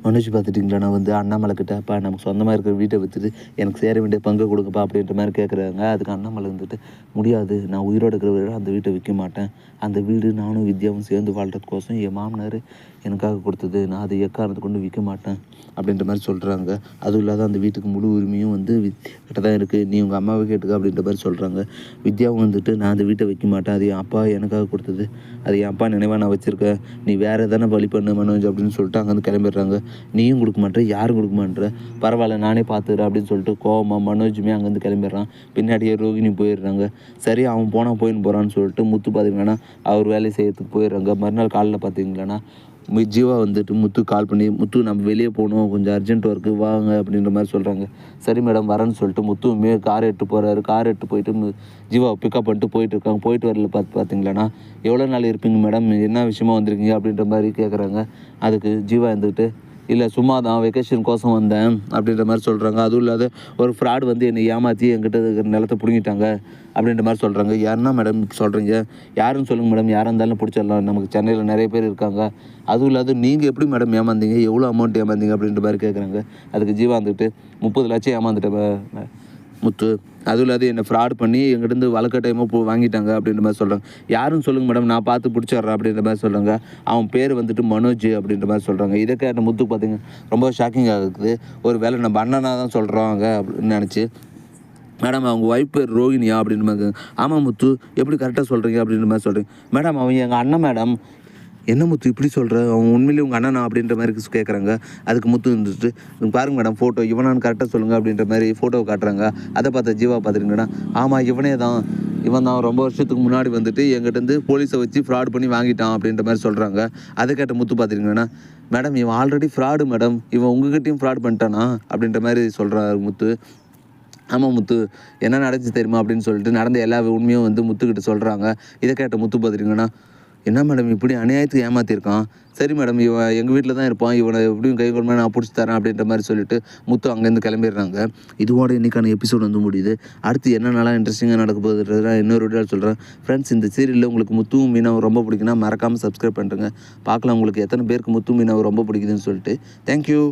மனோஜ் பார்த்துட்டிங்களா நான் வந்து அண்ணாமலை கிட்ட அப்பா நமக்கு சொந்தமாக இருக்கிற வீட்டை விற்றுட்டு எனக்கு சேர வேண்டிய பங்கு கொடுங்கப்பா அப்படின்ற மாதிரி கேட்குறாங்க. அதுக்கு அண்ணாமலை வந்துட்டு முடியாது, நான் உயிரோடு இருக்கிற வரை அந்த வீட்டை விற்க மாட்டேன். அந்த வீடு நானும் வித்யாவும் சேர்ந்து வாழ்கிறதுக்கோசம் என் மாமனார் எனக்காக கொடுத்தது, நான் அதை எக்காரணத்தை கொண்டு விற்க மாட்டேன் அப்படின்ற மாதிரி சொல்கிறாங்க. அதுவும் இல்லாத அந்த வீட்டுக்கு முழு உரிமையும் வந்து கிட்ட தான் இருக்குது, நீ உங்கள் அம்மாவை கேட்டுக்க அப்படின்ற மாதிரி சொல்கிறாங்க. வித்யாவும் வந்துட்டு நான் அந்த வீட்டை வைக்க மாட்டேன், அது என் அப்பா எனக்காக கொடுத்தது, அது என் அப்பா நினைவாக நான் வச்சுருக்கேன், நீ வேறு எதனா வழி பண்ணு மனோஜ் அப்படின்னு சொல்லிட்டு அங்கேருந்து கிளம்பிடுறாங்க. நீயும் கொடுக்க மாட்டேற, யாரும் கொடுக்க மாட்டேற, பரவாயில்ல நானே பார்த்துக்கிறேன் அப்படின்னு சொல்லிட்டு கோவமாக மனோஜுமே அங்கேருந்து கிளம்பிடுறான். பின்னாடியே ரோகிணி போயிடுறாங்க. சரி அவன் போனால் போயின்னு போகிறான்னு சொல்லிட்டு முத்து பார்த்திங்கன்னா அவர் வேலையை செய்யறதுக்கு போயிடுறாங்க. மறுநாள் காலையில் பார்த்தீங்கன்னா ஜீவா வந்துட்டு முத்து கால் பண்ணி, முத்து நம்ம வெளியே போகணும், கொஞ்சம் அர்ஜென்ட் ஒர்க்கு வாங்க அப்படின்ற மாதிரி சொல்கிறாங்க. சரி மேடம் வரேன்னு சொல்லிட்டு முத்துவுமே கார் எடுத்து போகிறாரு. கார் எடுத்து போயிட்டு ஜீவாவை பிக்கப் பண்ணிட்டு போயிட்டுருக்காங்க. போயிட்டு வரல பார்த்தீங்களாண்ணா எவ்வளோ நாள் இருப்பீங்க மேடம், என்ன விஷயமா வந்திருக்கீங்க அப்படின்ற மாதிரி கேட்குறாங்க. அதுக்கு ஜீவா இருந்துக்கிட்டு இல்லை சும்மா தான் வெக்கேஷன் கோசம் வந்தேன் அப்படின்ற மாதிரி சொல்கிறாங்க. அதுவும் இல்லாத ஒரு ஃப்ராட் வந்து என்னை ஏமாற்றி என்கிட்ட இருக்கிற நிலத்தை பிடுங்கிட்டாங்க அப்படின்ற மாதிரி சொல்கிறாங்க. யாருன்னா மேடம் சொல்கிறீங்க, யாருன்னு சொல்லுங்கள் மேடம், யாராக இருந்தாலும் பிடிச்சிடலாம், நமக்கு சென்னையில் நிறைய பேர் இருக்காங்க. அதுவும் இல்லாத நீங்கள் எப்படி மேடம் ஏமாந்தீங்க, எவ்வளோ அமௌண்ட் ஏமாந்தீங்க அப்படின்ற மாதிரி கேட்குறாங்க. அதுக்கு ஜீவா வந்துட்டு 30 லட்சம் ஏமாந்துட்டேன் முத்து, அதுவும் இல்லாத என்னை ஃப்ராட் பண்ணி எங்கிட்டேருந்து வழக்கட்டாயமாக வாங்கிட்டாங்க அப்படின்ற மாதிரி சொல்கிறாங்க. யாருன்னு சொல்லுங்கள் மேடம், நான் பார்த்து பிடிச்சிட்றேன் அப்படின்ற மாதிரி சொல்கிறாங்க. அவன் பேர் வந்துட்டு மனோஜ் அப்படின்ற மாதிரி சொல்கிறாங்க. இதை கேட்ட முத்துக்கு பார்த்திங்க ரொம்ப ஷாக்கிங்காக இருக்குது. ஒரு வேளை நம்ம அண்ணனாக தான் சொல்கிறாங்க அப்படின்னு நினச்சி, மேடம் அவங்க ஒய்ஃப் பேர் ரோகிணியா அப்படின்ற மாதிரி. ஆமாம் முத்து, எப்படி கரெக்டாக சொல்கிறீங்க அப்படின்ற மாதிரி சொல்கிறீங்க. மேடம் அவன் எங்கள் அண்ணன் மேடம். என்ன முத்து இப்படி சொல்கிற, அவன் உண்மையிலே உங்கள் அண்ணனா அப்படின்ற மாதிரி கேட்குறாங்க. அதுக்கு முத்து இருந்துட்டு பாருங்க மேடம் ஃபோட்டோ, இவனான்னு கரெக்டாக சொல்லுங்கள் அப்படின்ற மாதிரி ஃபோட்டோவை காட்டுறாங்க. அதை பார்த்த ஜீவா பார்த்துருங்கன்னா ஆமாம் இவனே தான், இவன் தான் ரொம்ப வருஷத்துக்கு முன்னாடி வந்துட்டு எங்கிட்டேருந்து போலீஸை வச்சு ஃப்ராட் பண்ணி வாங்கிட்டான் அப்படின்ற மாதிரி சொல்கிறாங்க. அதை கேட்ட முத்து பார்த்துருங்கன்னா மேடம் இவன் ஆல்ரெடி ஃப்ராடு மேடம், இவன் உங்ககிட்டையும் ஃப்ராட் பண்ணிட்டானா அப்படின்ற மாதிரி சொல்கிறாரு முத்து. ஆமாம் முத்து, என்ன நடந்துச்சு தெரியுமா அப்படின்னு சொல்லிட்டு நடந்த எல்லா உண்மையும் வந்து முத்துக்கிட்ட சொல்கிறாங்க. இதை கேட்ட முத்து பார்த்துட்டிங்கன்னா என்ன மேடம் இப்படி அநியாயத்துக்கு ஏமாற்றிருக்கான், சரி மேடம் இவன் எங்கள் வீட்டில் தான் இருப்பான், இவனை எப்படியும் கை கொள்மை நான் பிடிச்சி தரேன் அப்படின்ற மாதிரி சொல்லிட்டு முத்து அங்கேருந்து கிளம்பிடுறாங்க. இதோட இன்றைக்கான எபிசோட் வந்து முடியுது. அடுத்து என்னென்னலாம் இன்ட்ரெஸ்டிங்காக நடக்க போகுதுன்றதை இன்னொரு வீடியோ சொல்கிறேன். ஃப்ரெண்ட்ஸ் இந்த சீரியலில் உங்களுக்கு முத்துவும் மீனாவும் ரொம்ப பிடிக்குன்னா மறக்காமல் சப்ஸ்கிரைப் பண்ணுறேங்க. பார்க்கலாம் உங்களுக்கு எத்தனை பேருக்கு முத்து மீனாவும் ரொம்ப பிடிக்குதுன்னு சொல்லிட்டு. தேங்க்யூ.